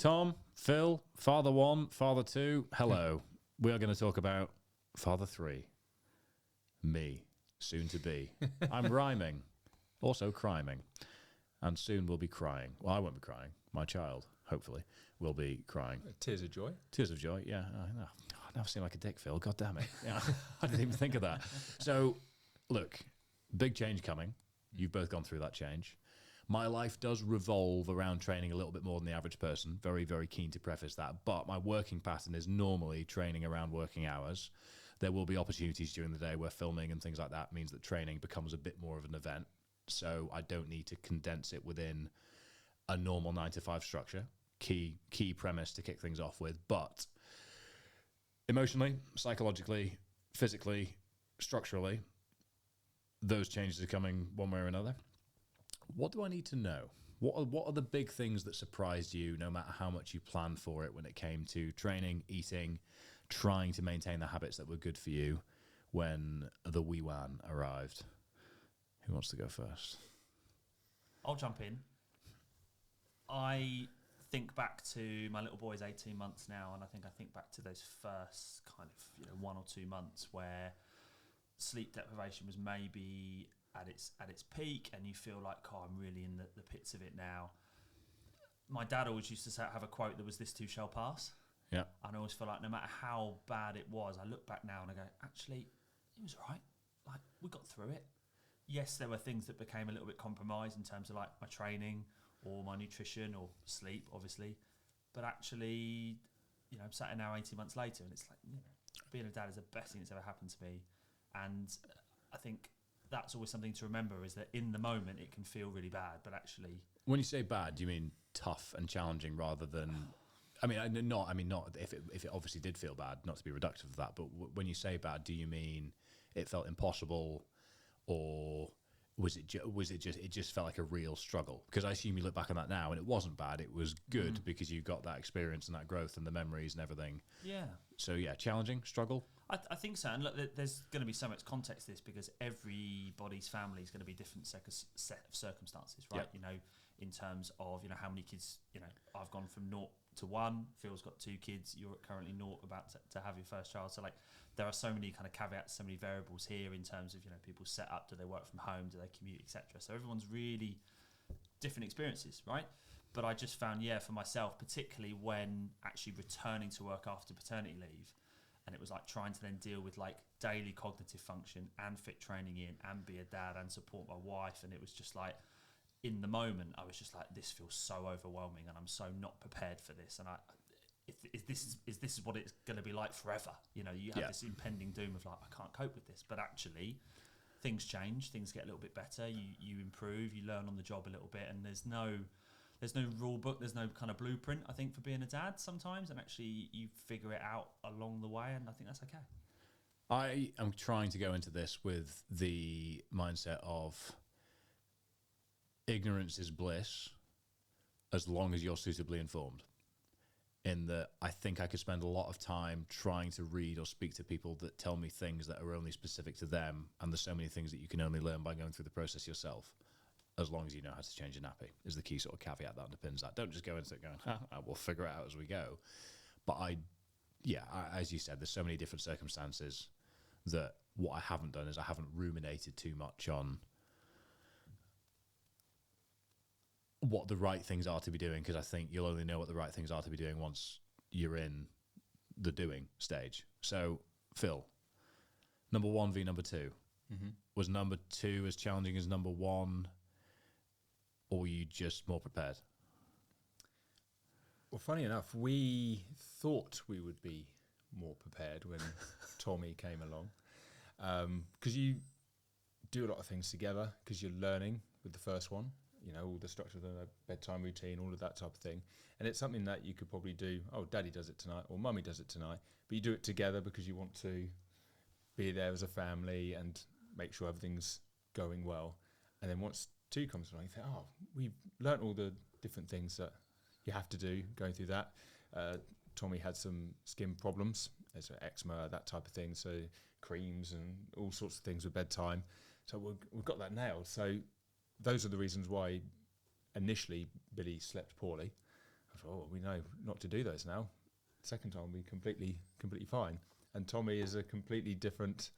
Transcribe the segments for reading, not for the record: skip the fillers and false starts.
Tom, Phil, Father 1, Father 2, hello. We are going to talk about Father 3. Me, soon to be. I'm rhyming, also criming, and soon will be crying. Well, I won't be crying. My child, hopefully, will be crying. Tears of joy. Tears of joy, yeah. I know. I never seem like a dick, Phil. God damn it. Yeah, I didn't even think of that. So, look, big change coming. You've both gone through that change. My life does revolve around training a little bit more than the average person. Very, very keen to preface that. But my working pattern is normally training around working hours. There will be opportunities during the day where filming and things like that means that training becomes a bit more of an event. So I don't need to condense it within a normal 9-to-5 structure. Key premise to kick things off with. But emotionally, psychologically, physically, structurally, those changes are coming one way or another. What do I need to know? What are the big things that surprised you, no matter how much you planned for it, when it came to training, eating, trying to maintain the habits that were good for you when the wee one arrived? Who wants to go first? I'll jump in. I think back to my little boy's 18 months now, and I think back to those first kind of 1 or 2 months where sleep deprivation was maybe at its peak, and you feel like, oh, I'm really in the pits of it now. My dad always used to have a quote that was, "This too shall pass." Yeah. And I always feel like no matter how bad it was, I look back now and I go, actually, it was all right. Like, we got through it. Yes, there were things that became a little bit compromised in terms of like my training or my nutrition or sleep, obviously. But actually, I'm sat here now 18 months later, and it's like, being a dad is the best thing that's ever happened to me. And I think that's always something to remember, is that in the moment it can feel really bad, but actually... When you say bad, do you mean tough and challenging rather than... not if it obviously did feel bad, not to be reductive of that, but when you say bad, do you mean it felt impossible, or was it just felt like a real struggle? Because I assume you look back on that now and it wasn't bad, it was good because you got that experience and that growth and the memories and everything. Yeah. So yeah, challenging, struggle? I think so. And look, there's going to be so much context to this, because everybody's family is going to be different set of circumstances, right? Yep. In terms of, how many kids, I've gone from 0 to 1. Phil's got 2 kids. You're currently 0, about to have your first child. So like, there are so many kind of caveats, so many variables here in terms of, people's set up. Do they work from home? Do they commute, etc.? So everyone's really different experiences, right? But I just found, for myself, particularly when actually returning to work after paternity leave, and it was like trying to then deal with like daily cognitive function and fit training in and be a dad and support my wife. And it was just like, in the moment, I was just like, this feels so overwhelming and I'm so not prepared for this. And is this what it's going to be like forever? You have this impending doom of like, I can't cope with this. But actually, things change, things get a little bit better. You improve, you learn on the job a little bit, and there's no rule book, there's no kind of blueprint, I think, for being a dad sometimes, and actually you figure it out along the way, and I think that's okay. I am trying to go into this with the mindset of ignorance is bliss as long as you're suitably informed. In that I think I could spend a lot of time trying to read or speak to people that tell me things that are only specific to them, and there's so many things that you can only learn by going through the process yourself. As long as you know how to change a nappy is the key sort of caveat that underpins that. Don't just go into it going, we'll figure it out as we go. But as you said, there's so many different circumstances that what I haven't done is I haven't ruminated too much on what the right things are to be doing, because I think you'll only know what the right things are to be doing once you're in the doing stage. So, Phil, number 1 v number 2. Mm-hmm. Was number 2 as challenging as number 1? Or were you just more prepared? Well, funny enough, we thought we would be more prepared when Tommy came along, because you do a lot of things together, because you're learning with the first one, all the structure of the bedtime routine, all of that type of thing. And it's something that you could probably do, daddy does it tonight or mummy does it tonight, but you do it together because you want to be there as a family and make sure everything's going well. And then once 2 comes along, you think, we've learnt all the different things that you have to do going through that. Tommy had some skin problems, there's eczema, that type of thing, so creams and all sorts of things with bedtime. So we've got that nailed. So those are the reasons why initially Billy slept poorly. I thought, oh, we know not to do those now. Second time we completely fine. And Tommy is a completely different,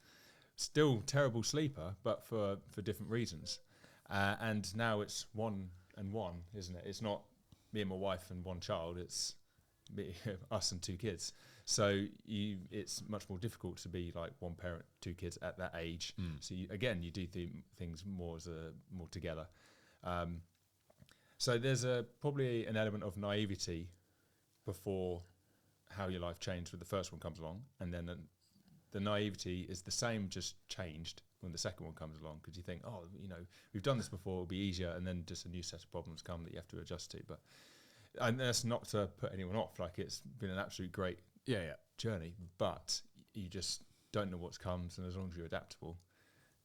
still terrible sleeper, but for different reasons. And now it's 1 and 1, isn't it? It's not me and my wife and 1 child. It's me, us and 2 kids. So it's much more difficult to be like 1 parent, 2 kids at that age. So you do things more more together. So there's probably an element of naivety before how your life changed when the first one comes along, and then the naivety is the same, just changed when the second one comes along, because you think, oh, we've done this before, it'll be easier, and then just a new set of problems come that you have to adjust to. And that's not to put anyone off, like it's been an absolute great journey, but you just don't know what's comes, and as long as you're adaptable,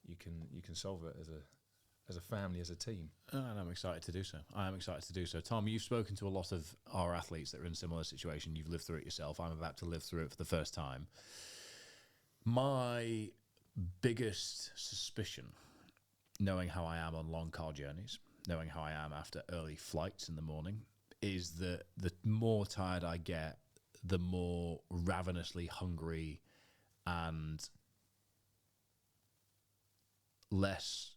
you can solve it as a family, as a team. And I'm excited to do so. I am excited to do so. Tom, you've spoken to a lot of our athletes that are in a similar situation. You've lived through it yourself. I'm about to live through it for the first time. My biggest suspicion, knowing how I am on long car journeys, knowing how I am after early flights in the morning, is that the more tired I get, the more ravenously hungry and less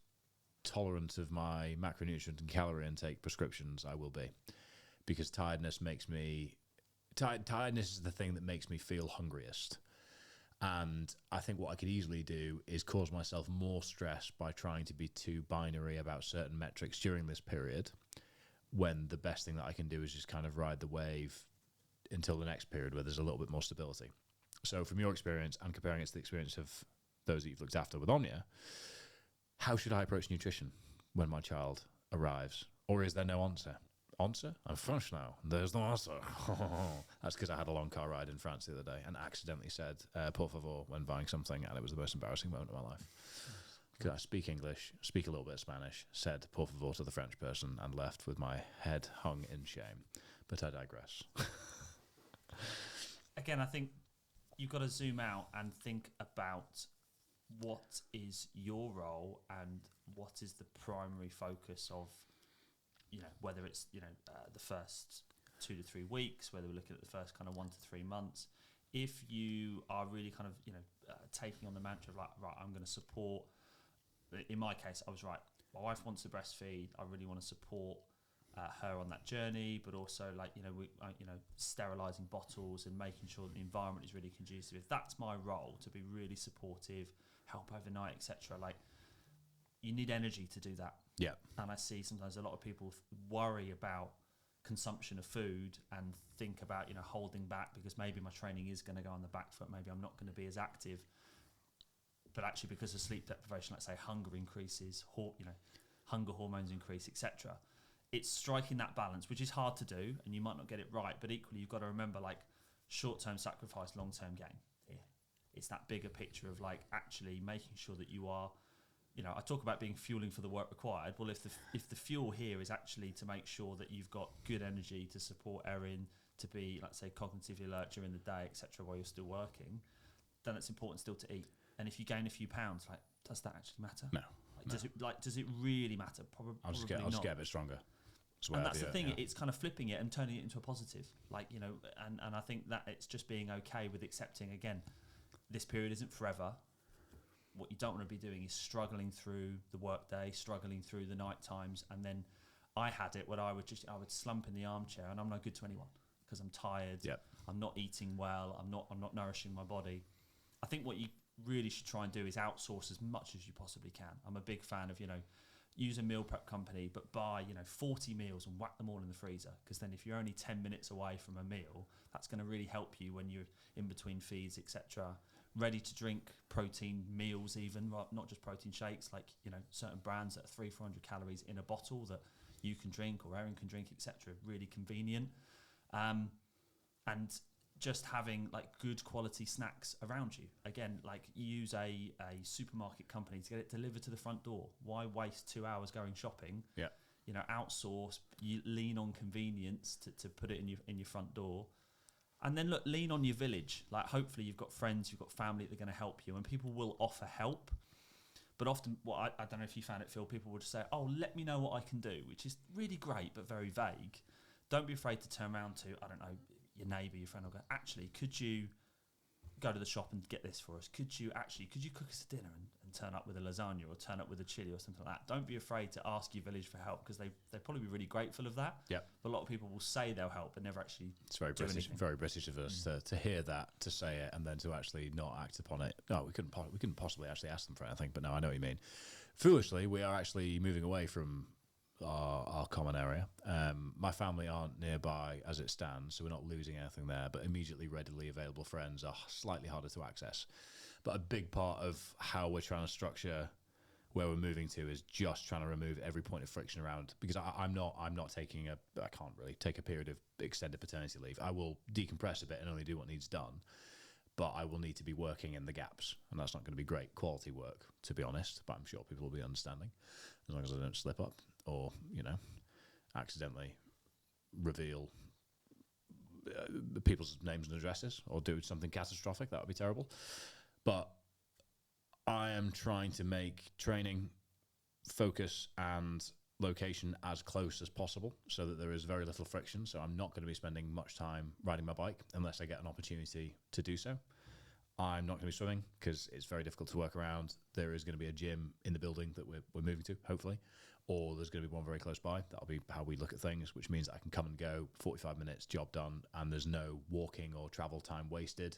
tolerant of my macronutrient and calorie intake prescriptions I will be, because tiredness makes me tiredness is the thing that makes me feel hungriest. And I think what I could easily do is cause myself more stress by trying to be too binary about certain metrics during this period, when the best thing that I can do is just kind of ride the wave until the next period where there's a little bit more stability. So from your experience, and comparing it to the experience of those that you've looked after with Omnia, how should I approach nutrition when my child arrives? Or is there no answer? Answer? I'm French now. There's no answer. That's because I had a long car ride in France the other day and accidentally said por favor when buying something, and it was the most embarrassing moment of my life. Because I speak English, speak a little bit of Spanish, said por favor to the French person, and left with my head hung in shame. But I digress. Again, I think you've got to zoom out and think about what is your role and what is the primary focus of, whether it's, the first 2 to 3 weeks, whether we're looking at the first kind of 1 to 3 months. If you are really kind of, taking on the mantra of like, right, I'm going to support, in my case, I was right, my wife wants to breastfeed, I really want to support her on that journey, but also like, sterilising bottles and making sure that the environment is really conducive. If that's my role, to be really supportive, help overnight, etc., like, you need energy to do that. Yeah. And I see sometimes a lot of people worry about consumption of food and think about, holding back because maybe my training is going to go on the back foot, maybe I'm not going to be as active. But actually, because of sleep deprivation, let's say hunger increases, hunger hormones increase, etc. It's striking that balance, which is hard to do, and you might not get it right. But equally, you've got to remember, like, short-term sacrifice, long-term gain. Here, it's that bigger picture of like actually making sure that you are, I talk about being fueling for the work required. Well, if the fuel here is actually to make sure that you've got good energy to support Erin to be, let's say, cognitively alert during the day, etc., while you're still working, then it's important still to eat. And if you gain a few pounds, like, does that actually matter? No. Does it really matter? Probably I'll just get a bit stronger. And that's the thing, it's kind of flipping it and turning it into a positive. Like, and I think that it's just being okay with accepting, again, this period isn't forever. What you don't want to be doing is struggling through the workday, struggling through the night times. And then I had it where I would slump in the armchair, and I'm no good to anyone because I'm tired. Yep. I'm not eating well. I'm not nourishing my body. I think what you really should try and do is outsource as much as you possibly can. I'm a big fan of, use a meal prep company, but buy, 40 meals and whack them all in the freezer. Because then if you're only 10 minutes away from a meal, that's going to really help you when you're in between feeds, etc. Ready to drink protein meals, even not just protein shakes, like, certain brands that are 300-400 calories in a bottle that you can drink or Erin can drink, etc. Really convenient. And just having like good quality snacks around you. Again, like, use a supermarket company to get it delivered to the front door. Why waste 2 hours going shopping? Yeah. Outsource, you lean on convenience to put it in your front door. And then look, lean on your village. Like, hopefully you've got friends, you've got family that are going to help you, and people will offer help. But often, I don't know if you found it, Phil, people would say, oh, let me know what I can do, which is really great, but very vague. don't be afraid to turn around to, I don't know, your neighbour, your friend, or go, actually, could you go to the shop and get this for us? Could you cook us a dinner and turn up with a lasagna or turn up with a chili or something like that? Don't be afraid to ask your village for help, because they'll probably be really grateful of that. Yeah. But a lot of people will say they'll help but never actually It's very do British, anything. very British of us to hear that, to say it, and then to actually not act upon it. No, we couldn't possibly actually ask them for anything. But no, I know what you mean. Foolishly, we are actually moving away from our common area. My family aren't nearby as it stands, so we're not losing anything there. But immediately readily available friends are slightly harder to access. But a big part of how we're trying to structure where we're moving to is just trying to remove every point of friction around, because I'm not taking I can't really take a period of extended paternity leave. I will decompress a bit and only do what needs done, but I will need to be working in the gaps, and that's not going to be great quality work, to be honest, but I'm sure people will be understanding, as long as I don't slip up or, accidentally reveal people's names and addresses or do something catastrophic. That would be terrible. But I am trying to make training, focus, and location as close as possible so that there is very little friction. So I'm not going to be spending much time riding my bike unless I get an opportunity to do so. I'm not going to be swimming because it's very difficult to work around. There is going to be a gym in the building that we're moving to, hopefully, or there's going to be one very close by. That'll be how we look at things, which means I can come and go, 45 minutes, job done, and there's no walking or travel time wasted.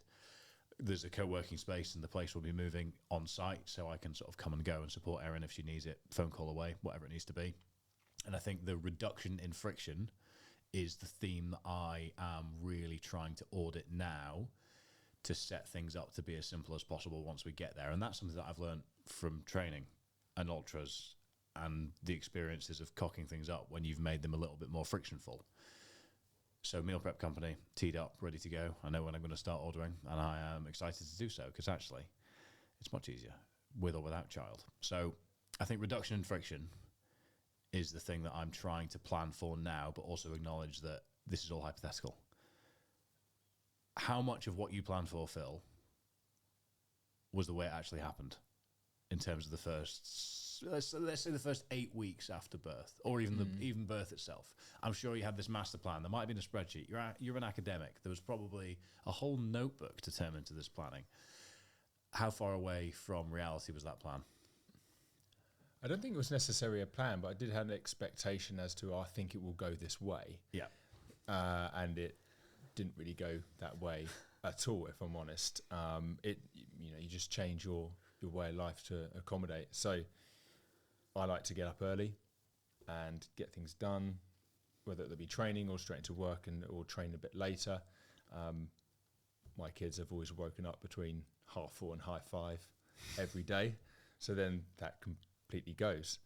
There's a co-working space in the place we'll be moving on site, so I can sort of come and go and support Erin if she needs it, phone call away, whatever it needs to be. And I think the reduction in friction is the theme that I am really trying to audit now to set things up to be as simple as possible once we get there. And that's something that I've learned from training and ultras and the experiences of cocking things up when you've made them a little bit more frictionful. So meal prep company, teed up, ready to go. I know when I'm going to start ordering, and I am excited to do so because actually it's much easier with or without child. So I think reduction in friction is the thing that I'm trying to plan for now, but also acknowledge that this is all hypothetical. How much of what you planned for, Phil, was the way it actually happened in terms of the first, let's say the first 8 weeks after birth, or even even birth itself? I'm sure you had this master plan. There might have been a spreadsheet. You're an academic. There was probably a whole notebook to turn into this planning. How far away from reality was that plan? I don't think it was necessarily a plan, but I did have an expectation as to, I think it will go this way. Yeah. And it didn't really go that way at all, if I'm honest. You just change your way of life to accommodate. So I like to get up early and get things done, whether it be training or straight into work or train a bit later. My kids have always woken up between 4:30 and 5:30 every day. So then that completely goes.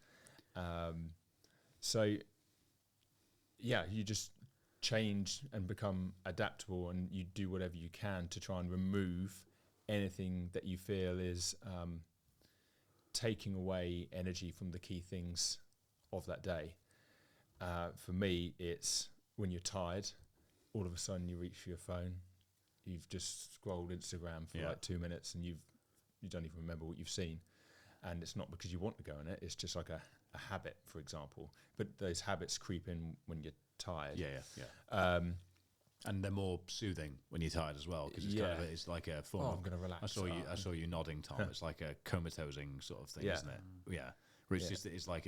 You just change and become adaptable, and you do whatever you can to try and remove anything that you feel is taking away energy from the key things of that day. For me, it's when you're tired, all of a sudden you reach for your phone, you've just scrolled Instagram for like 2 minutes, and you don't even remember what you've seen. And it's not because you want to go on it, it's just like a habit, for example. But those habits creep in when you're tired. Yeah. And they're more soothing when you're tired as well, because it's like a form. I'm going to relax. I saw you nodding, Tom. It's like a comatosing sort of thing, isn't it? Yeah. Where it's like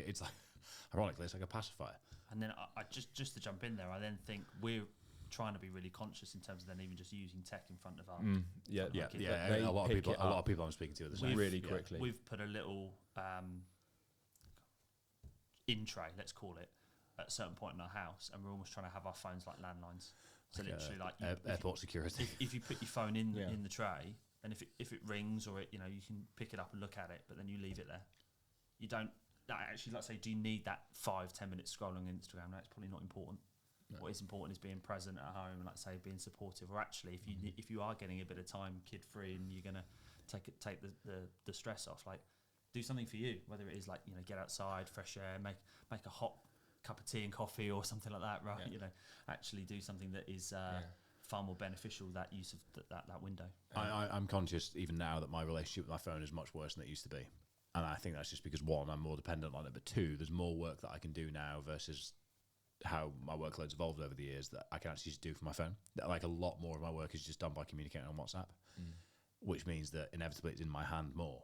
ironically, it's like a pacifier. And then I just to jump in there, I then think we're trying to be really conscious in terms of then even just using tech in front of our A lot of people I'm speaking to are the same. Really quickly. We've put a little in tray, let's call it, at a certain point in our house, and we're almost trying to have our phones like landlines. So literally, like airport security. If you put your phone in the tray, and if it rings or you can pick it up and look at it, but then you leave it there. You don't actually, like say, do you need that 5-10 minutes scrolling Instagram? No, it's probably not important. No. What is important is being present at home and, like say, being supportive. Or actually, if you are getting a bit of time kid free and you're gonna take the stress off, like do something for you. Whether it is like get outside, fresh air, make a hot cup of tea and coffee or something like that, right? Yeah. Actually do something that is far more beneficial, that use of that window. I'm conscious even now that my relationship with my phone is much worse than it used to be. And I think that's just because, one, I'm more dependent on it, but two, there's more work that I can do now versus how my workload's evolved over the years that I can actually just do from my phone. Like a lot more of my work is just done by communicating on WhatsApp, which means that inevitably it's in my hand more.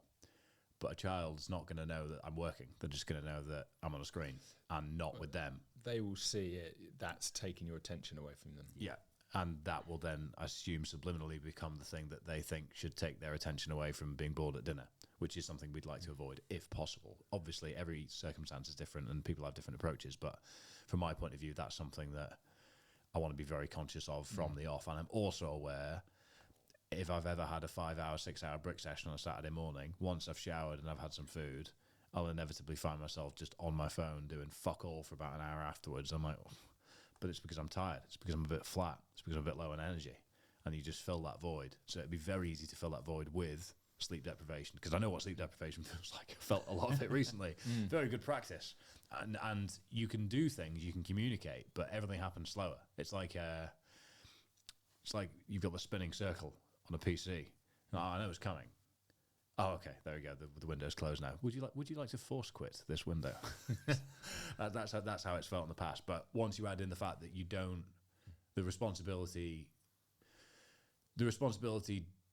But a child's not going to know that I'm working. They're just going to know that I'm on a screen and not with them. They will see it. That's taking your attention away from them. Yeah. And that will then, I assume, subliminally become the thing that they think should take their attention away from being bored at dinner, which is something we'd like to avoid if possible. Obviously, every circumstance is different and people have different approaches. But from my point of view, that's something that I want to be very conscious of from the off. And I'm also aware, if I've ever had a 5-hour, 6-hour brick session on a Saturday morning, once I've showered and I've had some food, I'll inevitably find myself just on my phone doing fuck all for about an hour afterwards. I'm like, but it's because I'm tired. It's because I'm a bit flat. It's because I'm a bit low on energy. And you just fill that void. So it'd be very easy to fill that void with sleep deprivation, because I know what sleep deprivation feels like. I felt a lot of it recently. Very good practice. And you can do things, you can communicate, but everything happens slower. It's like you've got the spinning circle on a PC. Oh, I know it's coming. Oh, okay, there we go. The window's closed now. Would you like to force quit this window? That's how it's felt in the past. But once you add in the fact that you don't, the responsibility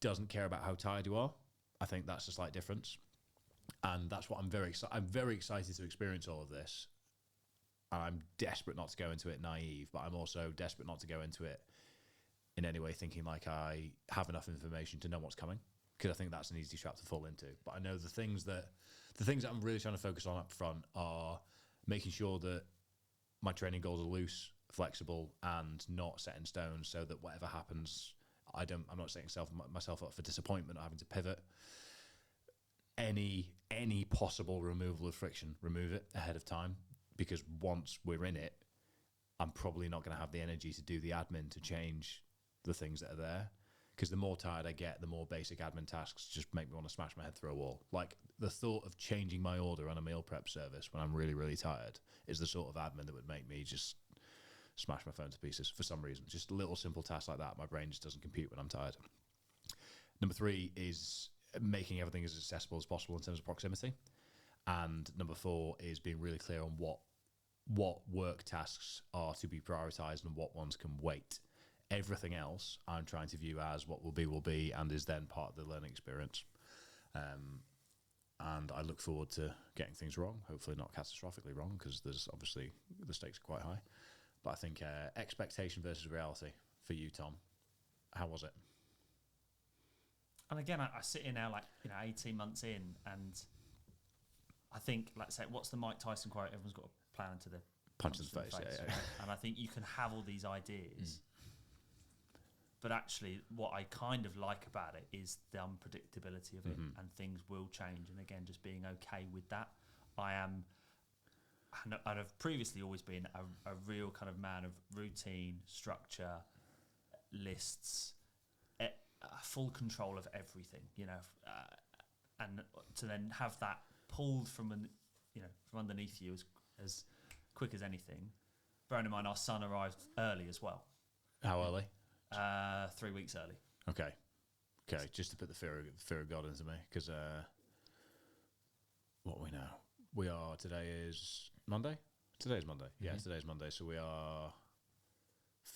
doesn't care about how tired you are. I think that's a slight difference, and that's what I'm very excited to experience all of this. And I'm desperate not to go into it naive, but I'm also desperate not to go into it in any way thinking like I have enough information to know what's coming, because I think that's an easy trap to fall into. But I know the things that I'm really trying to focus on up front are making sure that my training goals are loose, flexible, and not set in stone, so that whatever happens, I'm not setting myself up for disappointment or having to pivot. Any possible removal of friction, remove it ahead of time, because once we're in it, I'm probably not going to have the energy to do the admin to change the things that are there. Because the more tired I get, the more basic admin tasks just make me want to smash my head through a wall. Like the thought of changing my order on a meal prep service when I'm really, really tired is the sort of admin that would make me just smash my phone to pieces for some reason. Just little simple tasks like that, my brain just doesn't compute when I'm tired. Number 3 is making everything as accessible as possible in terms of proximity. And number 4 is being really clear on what work tasks are to be prioritized and what ones can wait. Everything else I'm trying to view as what will be and is then part of the learning experience. And I look forward to getting things wrong, hopefully not catastrophically wrong, because there's obviously the stakes are quite high. But I think expectation versus reality for you, Tom. How was it? And again, I sit here now, 18 months in, and I think, let's say, what's the Mike Tyson quote? Everyone's got a plan to the Punch in the face. Yeah. Right? And I think you can have all these ideas, but actually, what I kind of like about it is the unpredictability of it, and things will change. And again, just being okay with that. I've previously always been a real kind of man of routine, structure, lists, full control of everything, and to then have that pulled from underneath you as quick as anything. Bearing in mind, our son arrived early as well. How early? 3 weeks early. Okay, just to put the fear of God into me, because what we know, we are, today is Monday. Today's Monday. Yeah, today's Monday. So we are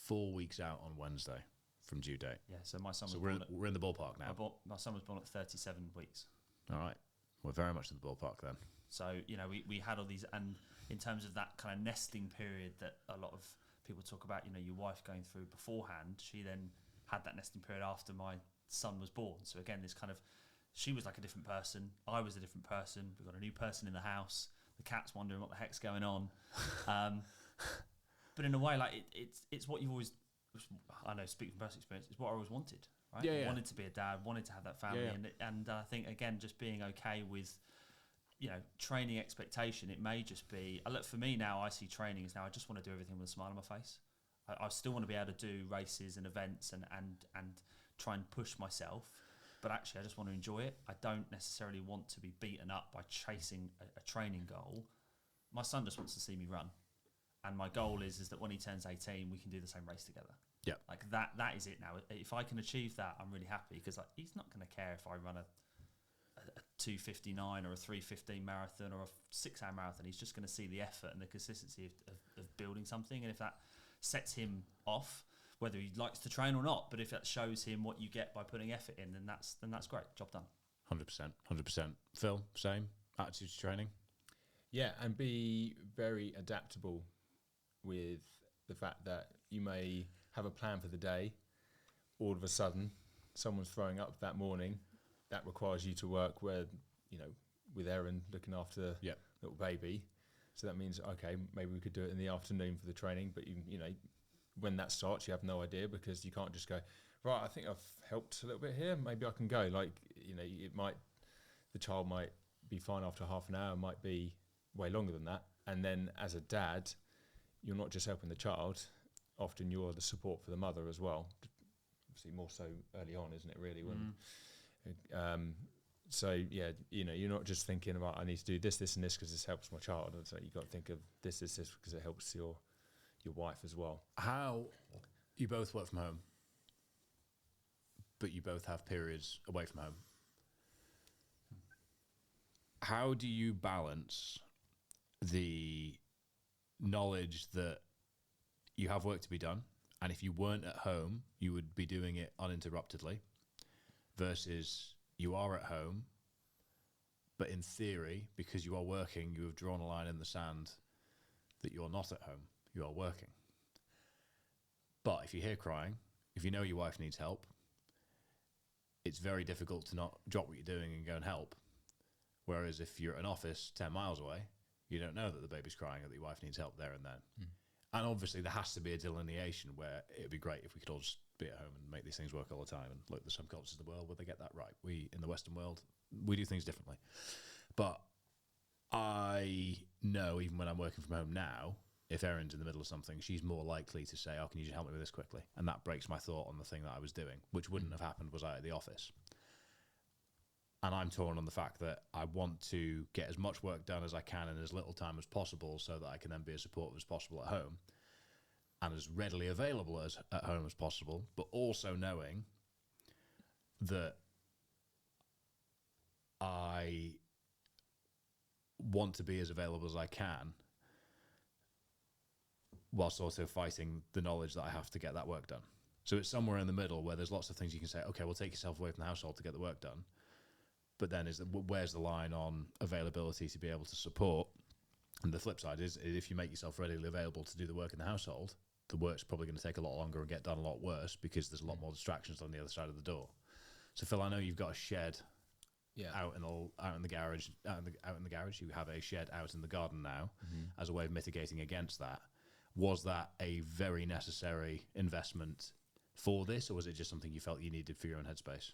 4 weeks out on Wednesday from due date. Yeah. So my son. So we're in the ballpark now. My son was born at 37 weeks. All right, we're very much in the ballpark then. So we had all these, and in terms of that kind of nesting period that a lot of people talk about, your wife going through beforehand, she then had that nesting period after my son was born. So again, this kind of, she was like a different person. I was a different person. We've got a new person in the house. The cat's wondering what the heck's going on. But in a way, it's what you've always, I know, speaking from personal experience, it's what I always wanted, right? Yeah. Wanted to be a dad, wanted to have that family. Yeah. And I think, again, just being okay with, training expectation. It may just be, look, for me now, I see training as now, I just want to do everything with a smile on my face. I still want to be able to do races and events and try and push myself, but actually I just want to enjoy it. I don't necessarily want to be beaten up by chasing a training goal. My son just wants to see me run, and my goal is that when he turns 18, we can do the same race together. Yeah, like that is it now. If I can achieve that, I'm really happy, because he's not going to care if I run a 2:59 or a 3:15 marathon or a 6-hour marathon. He's just going to see the effort and the consistency of building something. And if that sets him off, whether he likes to train or not, but if that shows him what you get by putting effort in, then that's great. Job done. 100%. Phil, same attitude to training. Yeah, and be very adaptable with the fact that you may have a plan for the day. All of a sudden, someone's throwing up that morning. That requires you to work where, with Erin looking after the little baby. So that means, okay, maybe we could do it in the afternoon for the training, but when that starts, you have no idea, because you can't just go, right, I think I've helped a little bit here, maybe I can go. The child might be fine after half an hour, might be way longer than that. And then as a dad, you're not just helping the child, often you're the support for the mother as well. Obviously more so early on, isn't it, really? You're not just thinking about, I need to do this and this because this helps my child. And so you've got to think of this because it helps your wife as well. How you both work from home, but you both have periods away from home. How do you balance the knowledge that you have work to be done, and if you weren't at home, you would be doing it uninterruptedly, versus you are at home, but in theory, because you are working, you have drawn a line in the sand that you're not at home. You are working. But if you hear crying, if you know your wife needs help, it's very difficult to not drop what you're doing and go and help. Whereas if you're at an office 10 miles away, you don't know that the baby's crying or that your wife needs help there and then. And obviously there has to be a delineation where it would be great if we could all just be at home and make these things work all the time. And look, there's some cultures in the world where they get that right. We, in the Western world, we do things differently. But I know, even when I'm working from home now, if Erin's in the middle of something, she's more likely to say, oh, can you just help me with this quickly? And that breaks my thought on the thing that I was doing, which wouldn't have happened was I at the office. And I'm torn on the fact that I want to get as much work done as I can in as little time as possible so that I can then be as supportive as possible at home and as readily available as at home as possible, but also knowing that I want to be as available as I can, whilst also fighting the knowledge that I have to get that work done. So it's somewhere in the middle where there's lots of things you can say, okay, well, take yourself away from the household to get the work done. But then where's the line on availability to be able to support? And the flip side is if you make yourself readily available to do the work in the household, the work's probably going to take a lot longer and get done a lot worse because there's a lot more distractions on the other side of the door. So Phil, I know you've got a shed out in the garage. You have a shed out in the garden now as a way of mitigating against that. Was that a very necessary investment for this, or was it just something you felt you needed for your own headspace?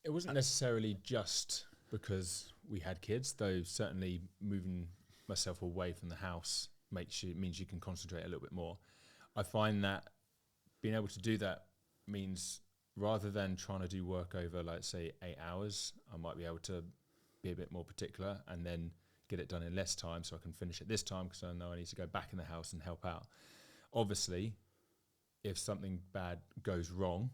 It wasn't necessarily just because we had kids, though certainly moving myself away from the house means you can concentrate a little bit more. I find that being able to do that means rather than trying to do work over, like, say, 8 hours, I might be able to be a bit more particular and then get it done in less time so I can finish it this time because I know I need to go back in the house and help out. Obviously, if something bad goes wrong,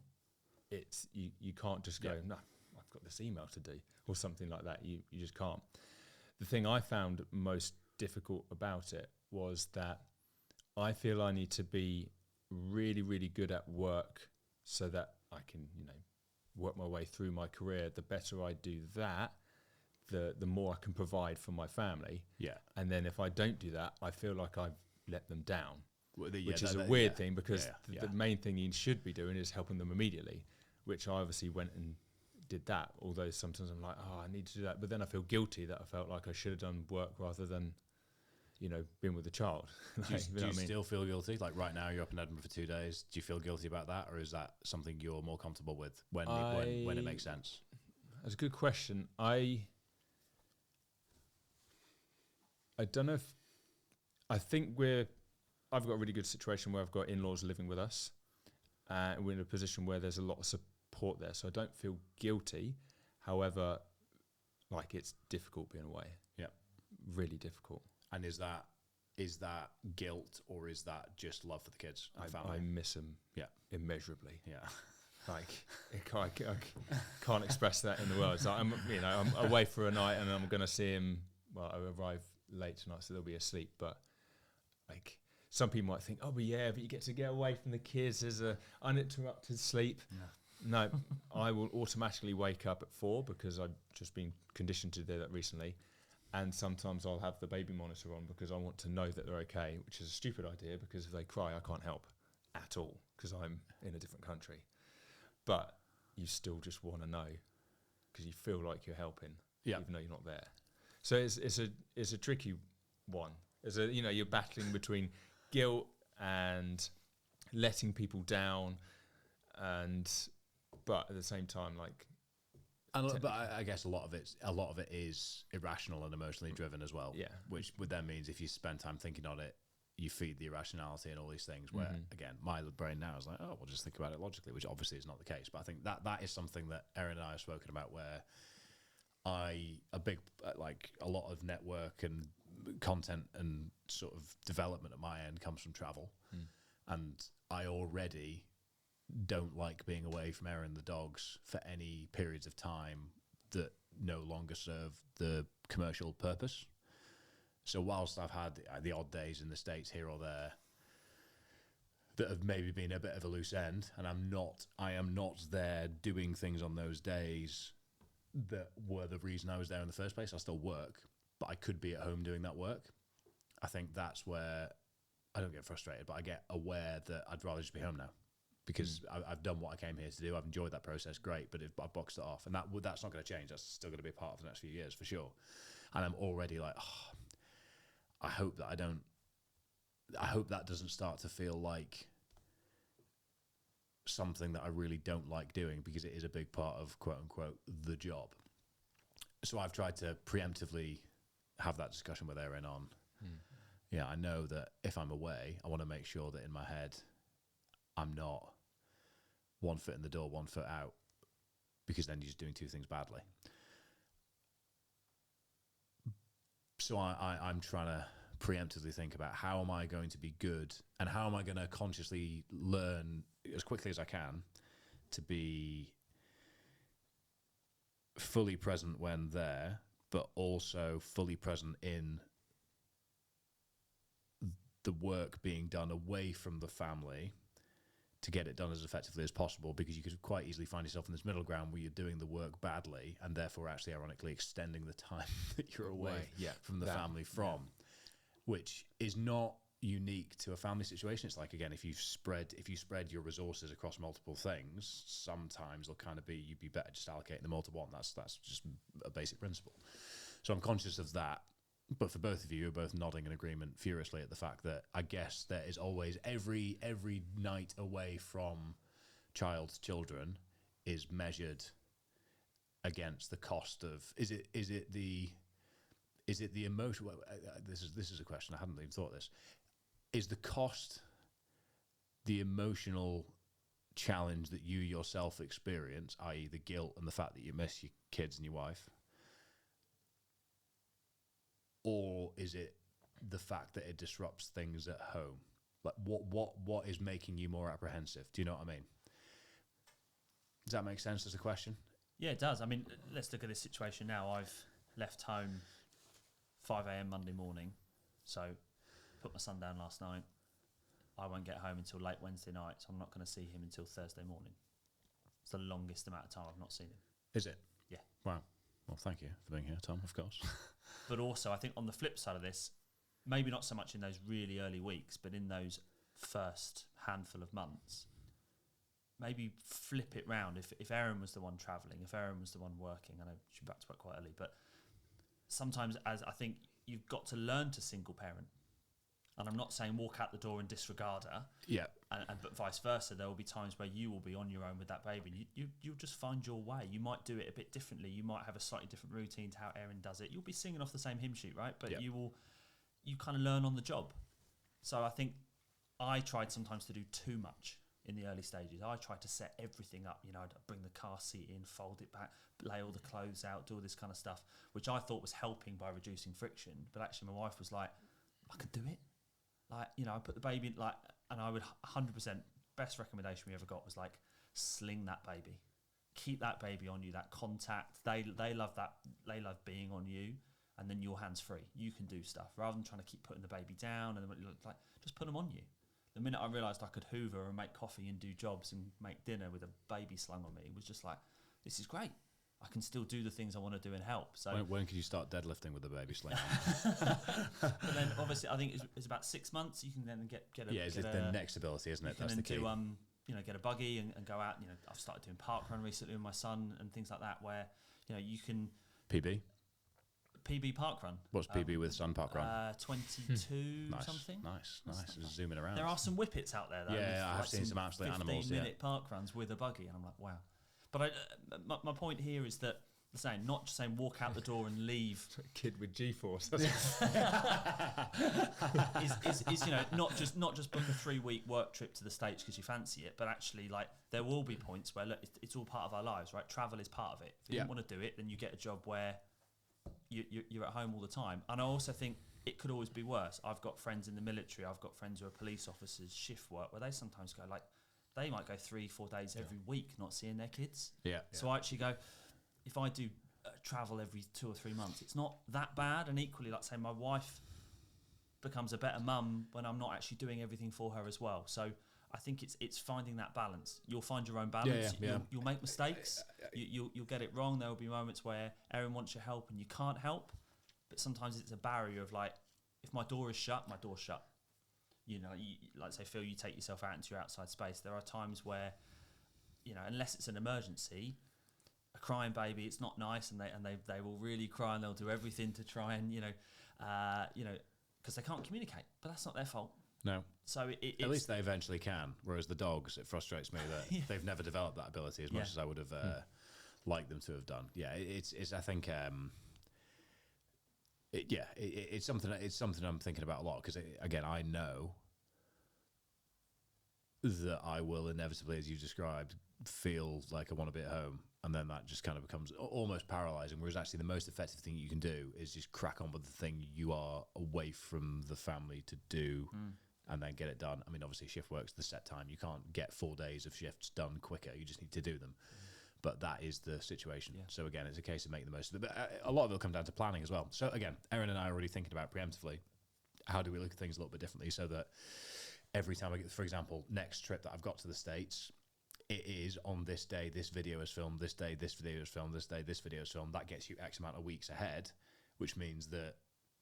it's you can't just go, no, I've got this email to do or something like that. You just can't. The thing I found most difficult about it was that I feel I need to be really, really good at work so that I can, work my way through my career. The better I do that, the more I can provide for my family. Yeah. And then if I don't do that, I feel like I've let them down, which is a weird thing because the main thing you should be doing is helping them immediately, which I obviously went and did that. Although sometimes I'm like, oh, I need to do that. But then I feel guilty that I felt like I should have done work rather than, being with the child. Do you still feel guilty? Like right now you're up in Edinburgh for 2 days. Do you feel guilty about that? Or is that something you're more comfortable with when it makes sense? That's a good question. I don't know if, I think I've got a really good situation where I've got in-laws living with us. We're in a position where there's a lot of support there. So I don't feel guilty. However, like it's difficult being away. Yeah. Really difficult. And is that guilt or is that just love for the kids and family? I miss them immeasurably. Yeah. Like, I can't express that in the words. Like, I'm away for a night and I'm going to see him. Well, I arrive late tonight, so they'll be asleep. But like, some people might think, oh, but you get to get away from the kids. There's a uninterrupted sleep. No, I will automatically wake up at 4 because I've just been conditioned to do that recently. And sometimes I'll have the baby monitor on because I want to know that they're okay, which is a stupid idea because if they cry, I can't help at all because I'm in a different country. But you still just want to know because you feel like you're helping, even though you're not there. So it's a tricky one. You're battling between guilt and letting people down, but at the same time, like. But I guess a lot of it is irrational and emotionally driven as well. Yeah. Which then means if you spend time thinking on it, you feed the irrationality and all these things where, again, my brain now is like, oh, we'll just think about it logically, which obviously is not the case. But I think that is something that Erin and I have spoken about where a lot of network and content and sort of development at my end comes from travel. And I already don't like being away from Erin the dogs for any periods of time that no longer serve the commercial purpose. So whilst I've had the odd days in the States here or there that have maybe been a bit of a loose end, and I am not there doing things on those days that were the reason I was there in the first place. I still work, but I could be at home doing that work. I think that's where I don't get frustrated, but I get aware that I'd rather just be home now. Because I've done what I came here to do. I've enjoyed that process, great, but I've boxed it off. And that's not going to change. That's still going to be a part of the next few years, for sure. And I'm already like, I hope that doesn't start to feel like something that I really don't like doing, because it is a big part of, quote unquote, the job. So I've tried to preemptively have that discussion with Erin on, I know that if I'm away, I want to make sure that in my head, I'm not one foot in the door, 1 foot out, because then you're just doing two things badly. So I'm trying to preemptively think about how am I going to be good and how am I going to consciously learn as quickly as I can to be fully present when there, but also fully present in the work being done away from the family to get it done as effectively as possible, because you could quite easily find yourself in this middle ground where you're doing the work badly and therefore actually ironically extending the time that you're away from the family from, which is not unique to a family situation. It's like, again, if you spread your resources across multiple things, sometimes it'll kind of be, you'd be better just allocating them all to one. That's just a basic principle. So I'm conscious of that. But for both of you, you're both nodding in agreement furiously at the fact that I guess there is always every night away from children is measured against the cost of is it the emotion? Well, this is a question I hadn't even thought of this. Is the cost the emotional challenge that you yourself experience, i.e. the guilt and the fact that you miss your kids and your wife? Or is it the fact that it disrupts things at home? Like what is making you more apprehensive? Do you know what I mean? Does that make sense as a question? Yeah, it does. I mean, let's look at this situation now. I've left home 5 a.m. Monday morning, so put my son down last night. I won't get home until late Wednesday night, so I'm not going to see him until Thursday morning. It's the longest amount of time I've not seen him. Is it? Yeah. Wow. Well, thank you for being here, Tom, of course. But also, I think on the flip side of this, maybe not so much in those really early weeks, but in those first handful of months, maybe flip it round. If Erin was the one travelling, if Erin was the one working, I know she's back to work quite early, but sometimes as I think you've got to learn to single parent. And I'm not saying walk out the door and disregard her. Yeah. But vice versa, there will be times where you will be on your own with that baby. You'll just find your way. You might do it a bit differently. You might have a slightly different routine to how Erin does it. You'll be singing off the same hymn sheet, right? But you kind of learn on the job. So I think I tried sometimes to do too much in the early stages. I tried to set everything up. I'd bring the car seat in, fold it back, lay all the clothes out, do all this kind of stuff, which I thought was helping by reducing friction. But actually my wife was like, I could do it. I put the baby in, and I would 100% best recommendation we ever got was like, sling that baby, keep that baby on you, that contact. They love that. They love being on you, and then your hands free. You can do stuff rather than trying to keep putting the baby down. And then like, just put them on you. The minute I realised I could hoover and make coffee and do jobs and make dinner with a baby slung on me, it was just like, this is great. I can still do the things I want to do and help. So when could you start deadlifting with the baby sling? But then obviously I think it's about 6 months. You can then get a it's the next ability, isn't it? That's the key. Get a buggy and go out. I've started doing park run recently with my son and things like that, where you can PB park run. What's PB with Sun Park Run? 22 nice, something. Nice. Just zooming around. There are some whippets out there, though. Yeah, I have seen some absolute animals. 15-minute park runs with a buggy, and I'm like, wow. But my point here is that not just saying walk out the door and leave. Kid with G-force. is not just book a 3-week work trip to the States because you fancy it, but actually like there will be points where look, it's all part of our lives, right? Travel is part of it. If you don't want to do it, then you get a job where you're at home all the time. And I also think it could always be worse. I've got friends in the military. I've got friends who are police officers, shift work, where they sometimes go like, they might go 3-4 days every week not seeing their kids. So I actually go, if I do travel every 2 or 3 months, it's not that bad. And equally, like say my wife becomes a better mum when I'm not actually doing everything for her as well. So I think it's finding that balance. You'll find your own balance. You'll make mistakes. You'll get it wrong. There will be moments where Erin wants your help and you can't help. But sometimes it's a barrier of like, if my door is shut, my door's shut. Like say, Phil, you take yourself out into your outside space. There are times where, unless it's an emergency, a crying baby, it's not nice, and they will really cry, and they'll do everything to try and because they can't communicate. But that's not their fault. No. So at least they eventually can. Whereas the dogs, it frustrates me that they've never developed that ability as much as I would have liked them to have done. Yeah, it's I think. It's something I'm thinking about a lot because again I know that I will inevitably, as you described, feel like I want to be at home, and then that just kind of becomes almost paralyzing. Whereas actually the most effective thing you can do is just crack on with the thing you are away from the family to do, and then get it done. I mean, obviously shift work's the set time. You can't get 4 days of shifts done quicker. You just need to do them. But that is the situation. Yeah. So again, it's a case of making the most of it. But a lot of it will come down to planning as well. So again, Erin and I are already thinking about preemptively, how do we look at things a little bit differently so that every time I get, for example, next trip that I've got to the States, it is on this day, this video is filmed, this day, this video is filmed, this day, this video is filmed. That gets you X amount of weeks ahead, which means that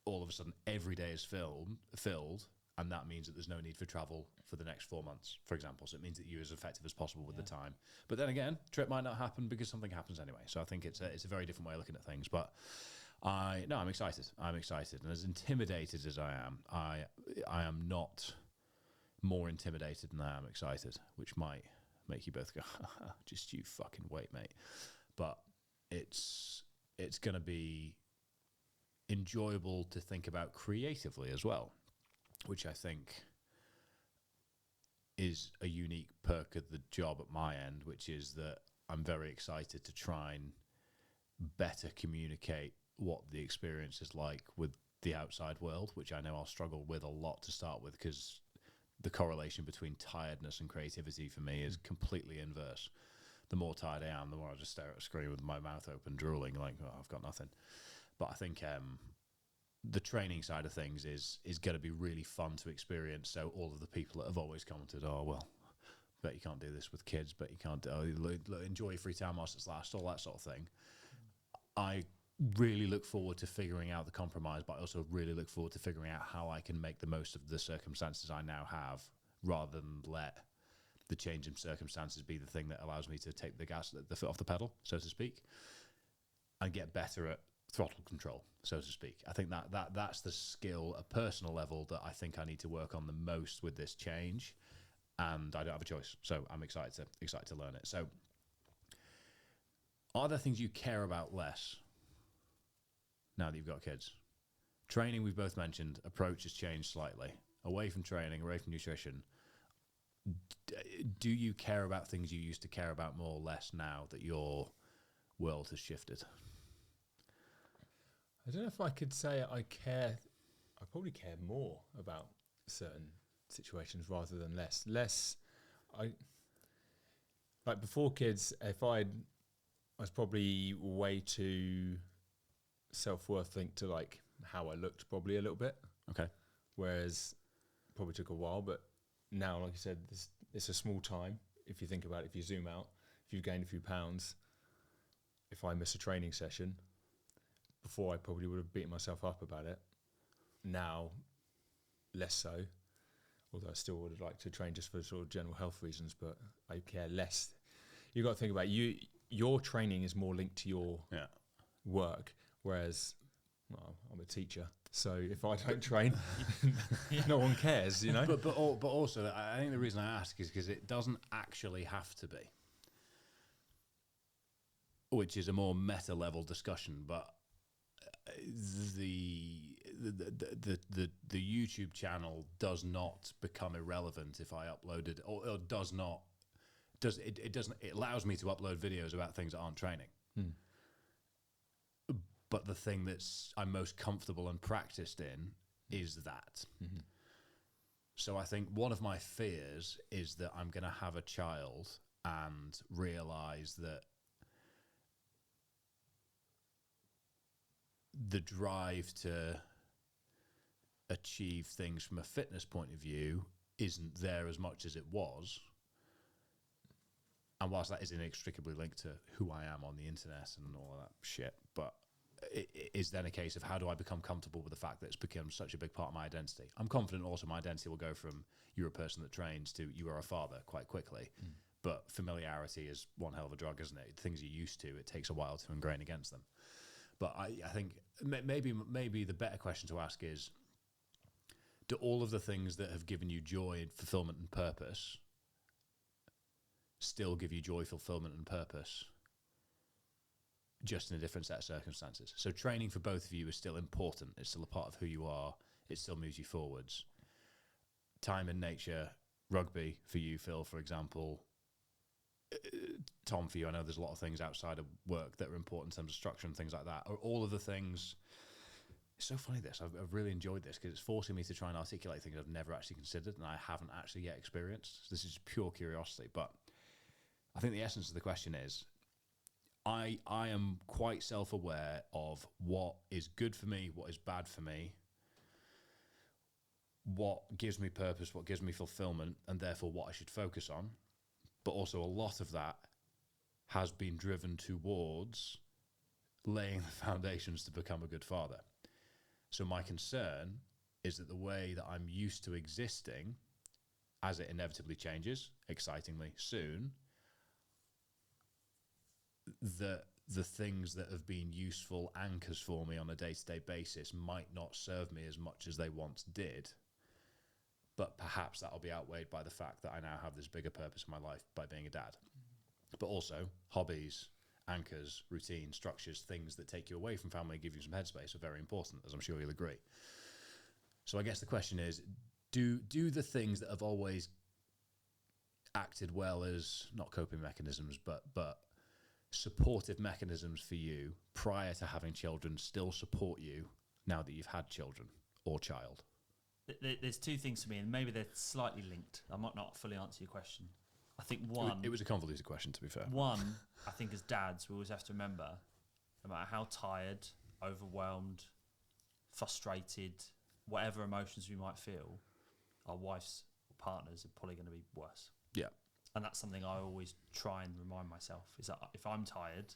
all of a sudden every day is filled, and that means that there's no need for travel for the next 4 months, for example. So it means that you're as effective as possible with the time. But then again, trip might not happen because something happens anyway. So I think it's a very different way of looking at things. But I'm excited. I'm excited. And as intimidated as I am not more intimidated than I am excited, which might make you both go, just you fucking wait, mate. But it's going to be enjoyable to think about creatively as well, which I think is a unique perk of the job at my end, which is that I'm very excited to try and better communicate what the experience is like with the outside world, which I know I'll struggle with a lot to start with because the correlation between tiredness and creativity for me is completely inverse. The more tired I am, the more I just stare at a screen with my mouth open, drooling, like, oh, I've got nothing. But I think the training side of things is going to be really fun to experience. So all of the people that have always commented, oh, well, bet you can't do this with kids, but you can't enjoy your free time whilst it's last, all that sort of thing. I really look forward to figuring out the compromise, but I also really look forward to figuring out how I can make the most of the circumstances I now have rather than let the change in circumstances be the thing that allows me to take the foot off the pedal, so to speak, and get better at throttle control, so to speak. I think that's the skill, a personal level, that I think I need to work on the most with this change, and I don't have a choice. So I'm excited to learn it. So are there things you care about less now that you've got kids? Training, we've both mentioned. Approach has changed slightly. Away from training, away from nutrition. Do you care about things you used to care about more or less now that your world has shifted? I don't know if I could say I care. I probably care more about certain situations rather than less. Less, I like before kids. If I was probably way too self-worth linked to like how I looked, probably a little bit. Okay. Whereas probably took a while, but now, like you said, it's a small time. If you think about it, if you zoom out, if you've gained a few pounds, if I miss a training session, before I probably would have beaten myself up about it. Now, less so. Although I still would like to train just for sort of general health reasons, but I care less. You've got to think about your training is more linked to your work, whereas I'm a teacher, so if I don't train, no one cares, you know. But also, I think the reason I ask is because it doesn't actually have to be, which is a more meta level discussion. But the YouTube channel does not become irrelevant if I upload it, or does not. It doesn't. It allows me to upload videos about things that aren't training. But the thing that's I'm most comfortable and practiced in is that. Mm-hmm. So I think one of my fears is that I'm going to have a child and realize that the drive to achieve things from a fitness point of view isn't there as much as it was. And whilst that is inextricably linked to who I am on the internet and all of that shit, but it is then a case of how do I become comfortable with the fact that it's become such a big part of my identity. I'm confident also my identity will go from you're a person that trains to you are a father quite quickly. But familiarity is one hell of a drug, isn't it? Things you're used to, it takes a while to ingrain against them. But I think maybe the better question to ask is, do all of the things that have given you joy, fulfillment and purpose still give you joy, fulfillment and purpose, just in a different set of circumstances? So training for both of you is still important. It's still a part of who you are. It still moves you forwards. Time in nature, rugby for you, Phil, for example. Tom, for you, I know there's a lot of things outside of work that are important in terms of structure and things like that. Are all of the things... It's so funny this. I've really enjoyed this because it's forcing me to try and articulate things I've never actually considered and I haven't actually yet experienced. So this is pure curiosity. But I think the essence of the question is, I am quite self-aware of what is good for me, what is bad for me, what gives me purpose, what gives me fulfillment, and therefore what I should focus on. But also a lot of that has been driven towards laying the foundations to become a good father. So my concern is that the way that I'm used to existing, as it inevitably changes, excitingly soon, that the things that have been useful anchors for me on a day-to-day basis might not serve me as much as they once did. But perhaps that'll be outweighed by the fact that I now have this bigger purpose in my life by being a dad. But also, hobbies, anchors, routine, structures, things that take you away from family and give you some headspace are very important, as I'm sure you'll agree. So I guess the question is, do the things that have always acted well as, not coping mechanisms, but supportive mechanisms for you prior to having children still support you now that you've had children or child? There's two things for me, and maybe they're slightly linked. I might not fully answer your question. I think one... It was a convoluted question, to be fair. One, I think as dads, we always have to remember, no matter how tired, overwhelmed, frustrated, whatever emotions we might feel, our wives or partners are probably going to be worse. Yeah. And that's something I always try and remind myself, is that if I'm tired,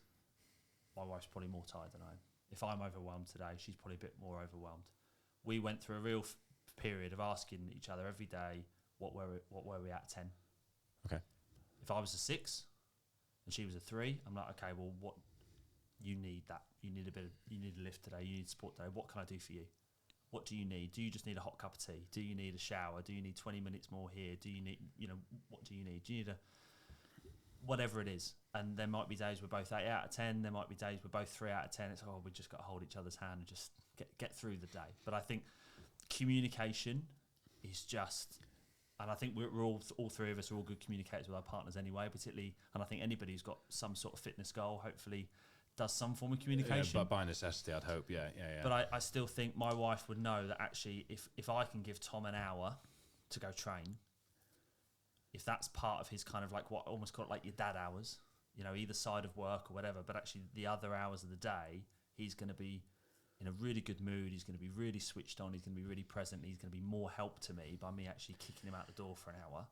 my wife's probably more tired than I am. If I'm overwhelmed today, she's probably a bit more overwhelmed. We went through a real period of asking each other every day, what were we at 10? Okay. If I was a 6 and she was a 3, I'm like, okay, well, what you need that. You need a lift today, you need support today. What can I do for you? What do you need? Do you just need a hot cup of tea? Do you need a shower? Do you need 20 minutes more here? Do you need, what do you need? Do you need whatever it is? And there might be days we're both 8 out of 10. There might be days we're both 3 out of 10. It's, we just got to hold each other's hand and just get through the day. But I think communication is just, and I think we're all three of us are all good communicators with our partners anyway, particularly, and I think anybody who's got some sort of fitness goal hopefully does some form of communication. Yeah, but by necessity, I'd hope, yeah. But I still think my wife would know that actually if I can give Tom an hour to go train, if that's part of his kind of like what I almost call it like your dad hours, you know, either side of work or whatever, but actually the other hours of the day, he's going to be in a really good mood. He's going to be really switched on. He's going to be really present. He's going to be more help to me by me actually kicking him out the door for an hour.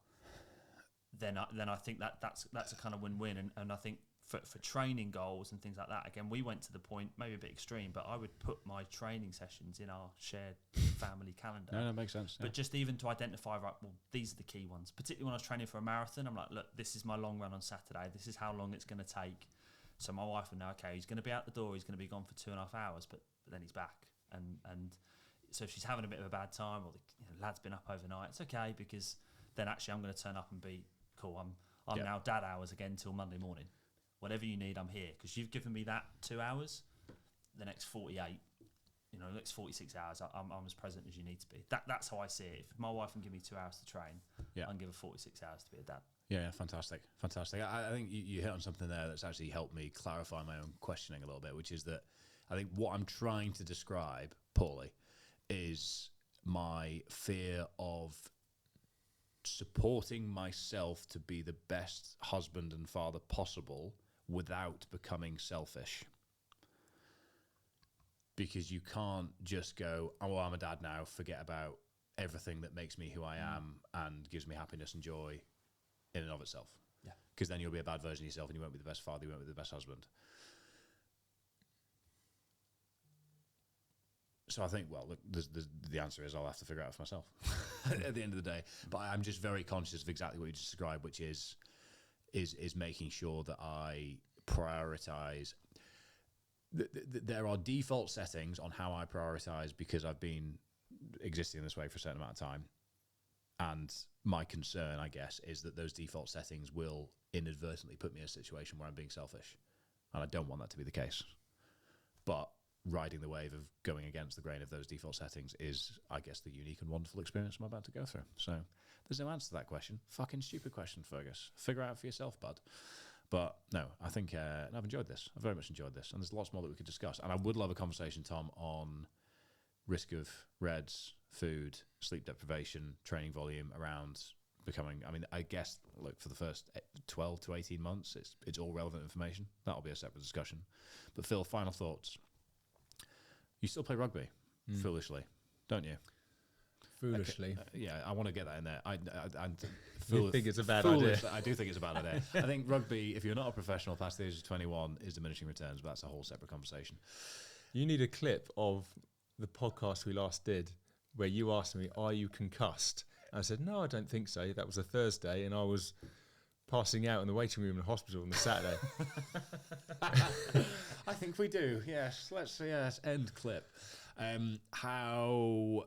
Then I think that's a kind of win-win. And I think for training goals and things like that, again, we went to the point, maybe a bit extreme, but I would put my training sessions in our shared family calendar. No, that makes sense. But just even to identify, right, well, these are the key ones. Particularly when I was training for a marathon, I'm like, look, this is my long run on Saturday. This is how long it's going to take. So my wife would know, okay, he's going to be out the door. He's going to be gone for 2.5 hours, but then he's back. And so if she's having a bit of a bad time or the lad's been up overnight, it's okay, because then actually I'm going to turn up and be, cool, I'm now dad hours again till Monday morning. Whatever you need, I'm here, because you've given me that 2 hours. The next 48, the next 46 hours, I'm as present as you need to be. That's how I see it. If my wife can give me 2 hours to train, I can give her 46 hours to be a dad. Yeah, fantastic. I think you hit on something there that's actually helped me clarify my own questioning a little bit, which is that I think what I'm trying to describe poorly is my fear of supporting myself to be the best husband and father possible without becoming selfish. Because you can't just go, oh, well, I'm a dad now, forget about everything that makes me who I am and gives me happiness and joy in and of itself. Yeah. Because then you'll be a bad version of yourself and you won't be the best father, you won't be the best husband. So I think, well, look, the answer is I'll have to figure it out for myself at the end of the day. But I'm just very conscious of exactly what you just described, which is making sure that I prioritize. There are default settings on how I prioritize because I've been existing this way for a certain amount of time. And my concern, I guess, is that those default settings will inadvertently put me in a situation where I'm being selfish. And I don't want that to be the case. But riding the wave of going against the grain of those default settings is, I guess, the unique and wonderful experience I'm about to go through. So there's no answer to that question. Fucking stupid question, Fergus. Figure it out for yourself, bud. But no, I think I've enjoyed this. I've very much enjoyed this. And there's lots more that we could discuss. And I would love a conversation, Tom, on risk of reds, food, sleep deprivation, training volume around becoming, I mean, I guess, look, for the first 12 to 18 months, it's all relevant information. That'll be a separate discussion. But Phil, final thoughts. You still play rugby, foolishly, don't you? Foolishly. Okay. Yeah, I want to get that in there. You think it's a bad idea? I do think it's a bad idea. I think rugby, if you're not a professional past the age of 21, is diminishing returns, but that's a whole separate conversation. You need a clip of the podcast we last did where you asked me, are you concussed? And I said, no, I don't think so. That was a Thursday, and I was passing out in the waiting room in the hospital on the Saturday. I think we do, yes. Let's end clip. How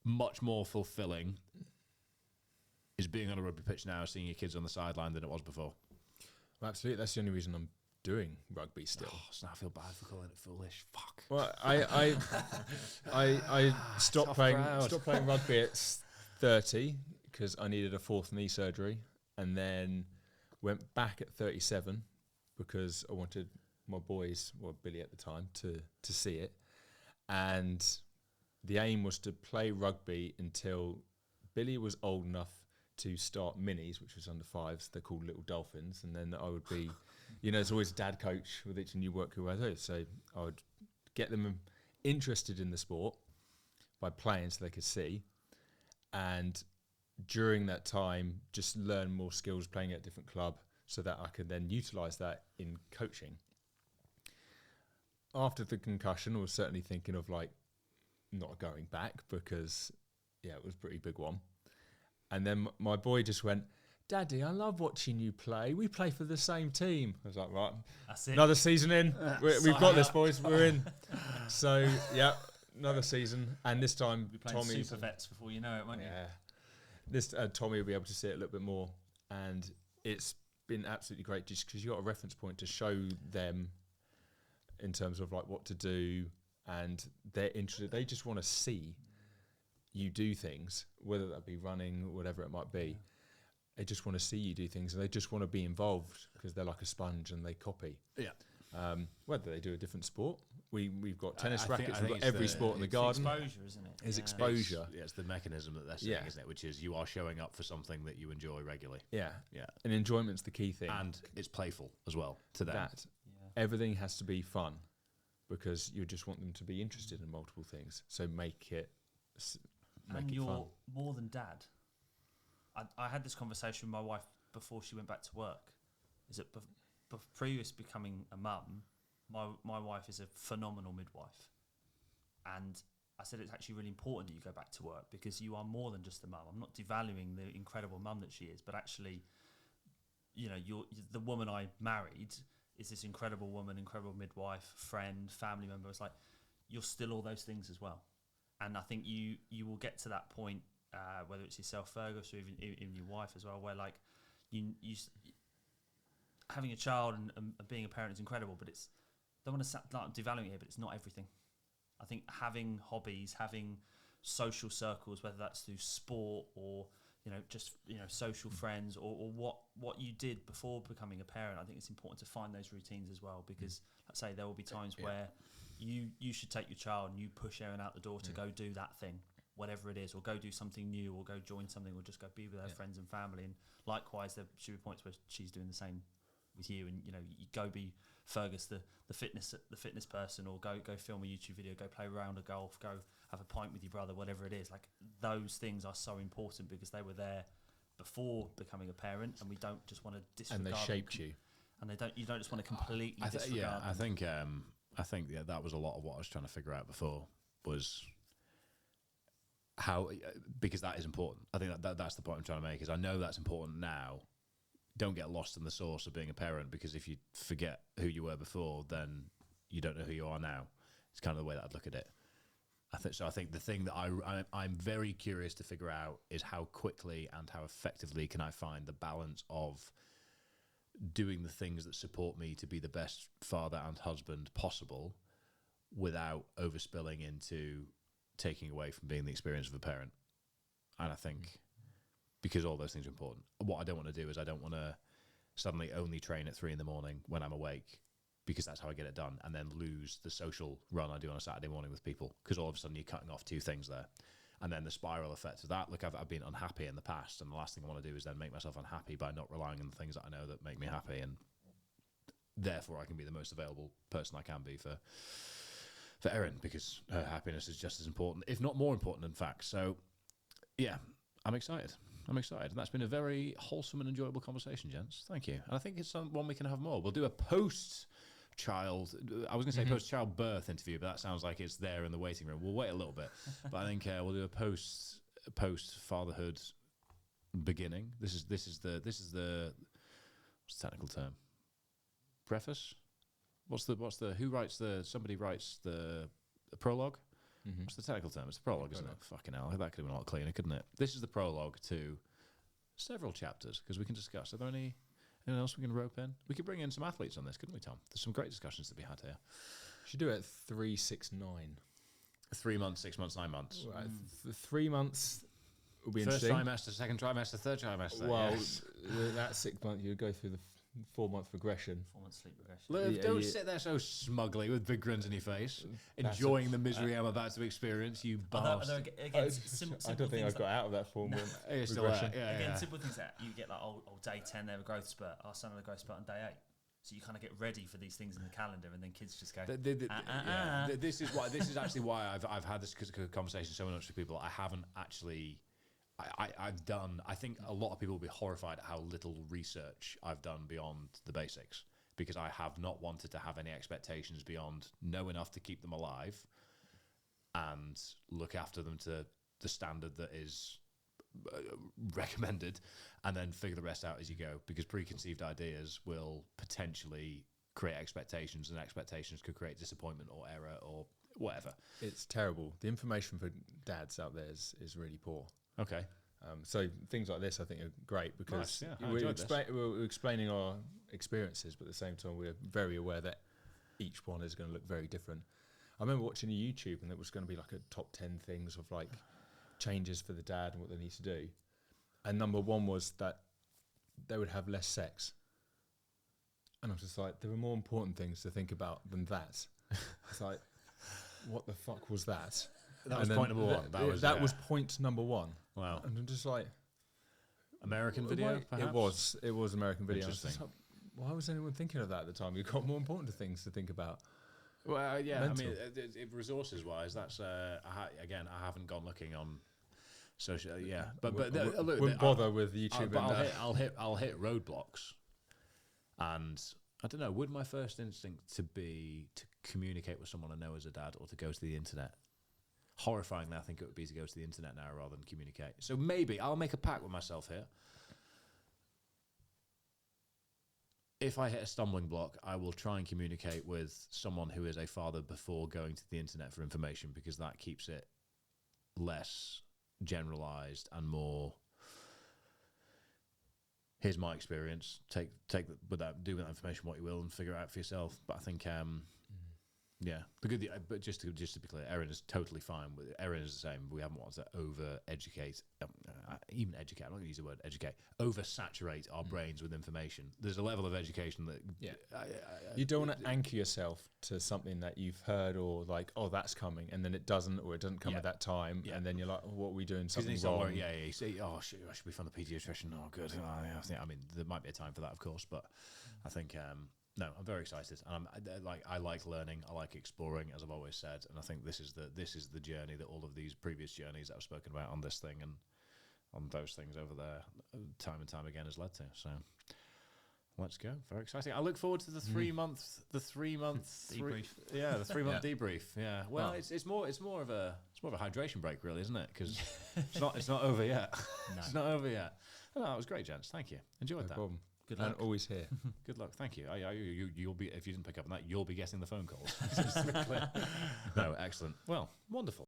much more fulfilling is being on a rugby pitch now, seeing your kids on the sideline, than it was before? Well, absolutely. That's the only reason I'm doing rugby still. Oh, so now I feel bad for calling it foolish. Fuck. Well, I stopped playing rugby at 30 because I needed a fourth knee surgery, and then went back at 37 because I wanted my boys, well, Billy at the time, to see it. And the aim was to play rugby until Billy was old enough to start minis, which was under fives. They're called Little Dolphins. And then I would be, there's always a dad coach with each, and you work your way through. So I would get them interested in the sport by playing so they could see. And during that time, just learn more skills playing at a different club so that I could then utilise that in coaching. After the concussion, I was certainly thinking of not going back because, it was a pretty big one. And then my boy just went, Daddy, I love watching you play. We play for the same team. I was like, right, that's it. Another season in. We've got this, boys. We're in. So, another season. And this time, Tommy's super vets before you know it, won't you? Yeah. This Tommy will be able to see it a little bit more, and it's been absolutely great just because you got a reference point to show them in terms of what to do, and they're interested. They just want to see you do things, whether that be running or whatever it might be. They just want to see you do things, and they just want to be involved because they're like a sponge and they copy. Yeah. Whether they do a different sport, we've got I tennis think- rackets, I we've think got it's every the- sport in the It's garden. exposure, isn't it? It's Yeah. exposure. It's the mechanism that they're saying, Yeah. isn't it? Which is you are showing up for something that you enjoy regularly. Yeah, Yeah. and enjoyment's the key thing. And it's playful as well to them. That Yeah. everything has to be fun, because you just want them to be interested in multiple things. So make it And it you're fun. more than dad. I had this conversation with my wife before she went back to work. Is that previous becoming a mum, my wife is a phenomenal midwife. And I said it's actually really important that you go back to work, because you are more than just a mum. I'm not devaluing the incredible mum that she is, but actually, you're the woman I married is this incredible woman, incredible midwife, friend, family member. It's like you're still all those things as well. And I think you will get to that point, whether it's yourself, Fergus, or even your wife as well, where like you having a child and being a parent is incredible, but it's, don't want to like devaluing it here, but it's not everything. I think having hobbies, having social circles, whether that's through sport or just social friends or what you did before becoming a parent, I think it's important to find those routines as well, because let's say there will be times where you should take your child and you push Erin out the door to go do that thing, whatever it is, or go do something new, or go join something, or just go be with her friends and family. And likewise, there should be points where she's doing the same with you, and you go be Fergus the fitness person, or go film a YouTube video, go play a round of golf, go have a pint with your brother, whatever it is. Like those things are so important because they were there before becoming a parent, and we don't just want to disregard. And they shaped you. And you don't just want to completely disregard. I think that was a lot of what I was trying to figure out before, was how, because that is important. I think that's the point I'm trying to make, is I know that's important now. Don't get lost in the source of being a parent, because if you forget who you were before, then you don't know who you are now. It's kind of the way that I'd look at it. I think the thing that I'm very curious to figure out is how quickly and how effectively can I find the balance of doing the things that support me to be the best father and husband possible without overspilling into taking away from being the experience of a parent. And I think because all those things are important, what I don't want to do is I don't want to suddenly only train at 3 a.m. when I'm awake, because that's how I get it done, and then lose the social run I do on a Saturday morning with people, because all of a sudden you're cutting off two things there. And then the spiral effect of that. Look, I've been unhappy in the past, and the last thing I want to do is then make myself unhappy by not relying on the things that I know that make me happy, and therefore I can be the most available person I can be for Erin, because her happiness is just as important, if not more important, in fact. So, yeah, I'm excited. And that's been a very wholesome and enjoyable conversation, gents. Thank you. And I think it's one we can have more. We'll do a post-child, I was going to say post-child birth interview, but that sounds like it's there in the waiting room. We'll wait a little bit. But I think we'll do a post-fatherhood beginning. This is the what's the technical term? Preface? Somebody writes the prologue? What's the technical term? It's the prologue, isn't it? Fucking hell, that could have been a lot cleaner, couldn't it? This is the prologue to several chapters, because we can discuss. Are there anything else we can rope in? We could bring in some athletes on this, couldn't we, Tom? There's some great discussions to be had here. Should do it at 3, 6, 9. 3 months, 6 months, 9 months. Right, 3 months will be First interesting. trimester, second trimester, third trimester. Well, yes. that 6 month you go through the 4-month regression. 4-month sleep regression. Look, don't sit there so smugly with big grins on your face, enjoying the misery I'm about to experience, you bastard. Again, I don't think I got out of that 4-month You're still regression. there. Again, simple things that you get like, day 10 they have a growth spurt. Our son had a growth spurt on day 8. So you kind of get ready for these things in the calendar, and then kids just go. This is actually why I've had this conversation so much with people. I haven't actually. I think a lot of people will be horrified at how little research I've done beyond the basics, because I have not wanted to have any expectations beyond know enough to keep them alive and look after them to the standard that is recommended, and then figure the rest out as you go, because preconceived ideas will potentially create expectations, and expectations could create disappointment or error or whatever. It's terrible. The information for dads out there is really poor. Okay. So things like this I think are great, because Nice, yeah, we're explaining our experiences, but at the same time we're very aware that each one is going to look very different. I remember watching a YouTube, and it was going to be like a top 10 things of like changes for the dad and what they need to do. And number 1 was that they would have less sex. And I was just like, there were more important things to think about than that. It's like, what the fuck was that? That was point number one. That was point number one. Wow. And I'm just like, American video, perhaps? It was American video. I was Interesting. just like, why was anyone thinking of that at the time? You've got more important things to think about. Well, yeah, Mental. I mean, resources-wise, that's again, I haven't gone looking on social. Yeah, but look, wouldn't bother with YouTube. But I'll hit roadblocks, and I don't know. Would my first instinct be to communicate with someone I know as a dad, or to go to the internet? Horrifyingly, I think it would be to go to the internet now rather than communicate. So maybe I'll make a pact with myself here. If I hit a stumbling block, I will try and communicate with someone who is a father before going to the internet for information, because that keeps it less generalized and more, here's my experience, take with that, do with that information what you will and figure it out for yourself. But I think yeah, but just to be clear, Erin is totally fine with it. Erin is the same. We haven't wanted to over-educate, even educate. I'm not going to use the word educate. Oversaturate our brains with information. There's a level of education that you don't want to anchor yourself to something that you've heard, or like, oh, that's coming, and then it doesn't, or it doesn't come at that time, and then you're like, oh, what are we doing? Something wrong? You say, oh, shit, I should be from the pediatrician. Oh, good. I mean, there might be a time for that, of course, but I think. No, I'm very excited, and I like learning. I like exploring, as I've always said, and I think this is the journey that all of these previous journeys that I've spoken about on this thing and on those things over there, time and time again, has led to. So let's go. Very exciting. I look forward to the 3 month Debrief. The 3 month debrief. Yeah. Well, it's more of a hydration break, really, isn't it? Because it's not over yet. No. It's not over yet. Oh, that was great, gents. Thank you. Enjoyed that. Problem. Good luck. And always here. Good luck. Thank you. You'll be, if you didn't pick up on that, you'll be getting the phone calls. No, excellent. Well, wonderful.